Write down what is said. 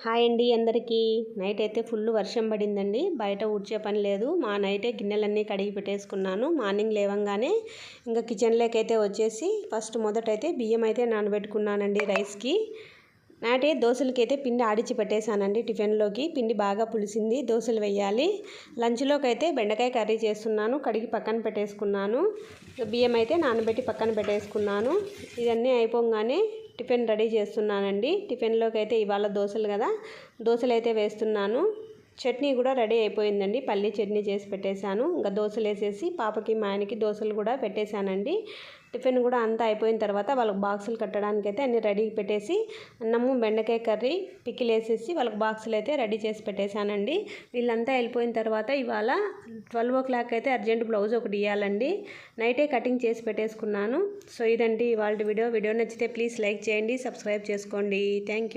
Hi అండి అందరికీ. Night అయితే ఫుల్ వర్షం పడిందండి. బయట ఊడ్చే పని లేదు. మా నైటే గిన్నెలన్నీ కడిగి పెట్టేసుకున్నాను. మార్నింగ్ లేవంగానే ఇంకా కిచెన్లోకి అయితే వచ్చేసి ఫస్ట్ మొదటైతే బియ్యం అయితే నానబెట్టుకున్నానండి రైస్కి. నాటే దోశలకి అయితే పిండి ఆడిచి పెట్టేశానండి. టిఫిన్లోకి పిండి బాగా పులిసింది, దోశలు వేయాలి. లంచ్లోకి అయితే బెండకాయ కర్రీ చేస్తున్నాను. కడిగి పక్కన పెట్టేసుకున్నాను. బియ్యం అయితే నానబెట్టి పక్కన పెట్టేసుకున్నాను. ఇవన్నీ అయిపోగానే టిఫిన్ రెడీ చేస్తున్నానండి. టిఫిన్లోకి అయితే ఇవాళ దోశలు కదా, దోశలు అయితే వేస్తున్నాను. చట్నీ కూడా రెడీ అయిపోయిందండి. పల్లీ చట్నీ చేసి పెట్టేశాను. ఇంకా దోశలు వేసేసి పాపకి మా ఆయనకి దోశలు కూడా పెట్టేశానండి. టిఫిన్ కూడా అంతా అయిపోయిన తర్వాత వాళ్ళకి బాక్సులు కట్టడానికి అయితే అన్ని రెడీ పెట్టేసి అన్నము బెండకాయ కర్రీ పికిల్ వేసేసి వాళ్ళకి బాక్సులు అయితే రెడీ చేసి పెట్టేశానండి. వీళ్ళంతా వెళ్ళిపోయిన తర్వాత ఇవాళ 12 o'clock అయితే అర్జెంట్ బ్లౌజ్ ఒకటి ఇవ్వాలండి. నైటే కటింగ్ చేసి పెట్టేసుకున్నాను. సో ఇదండి ఇవాళ వీడియో నచ్చితే ప్లీజ్ లైక్ చేయండి, సబ్స్క్రైబ్ చేసుకోండి. Thank you.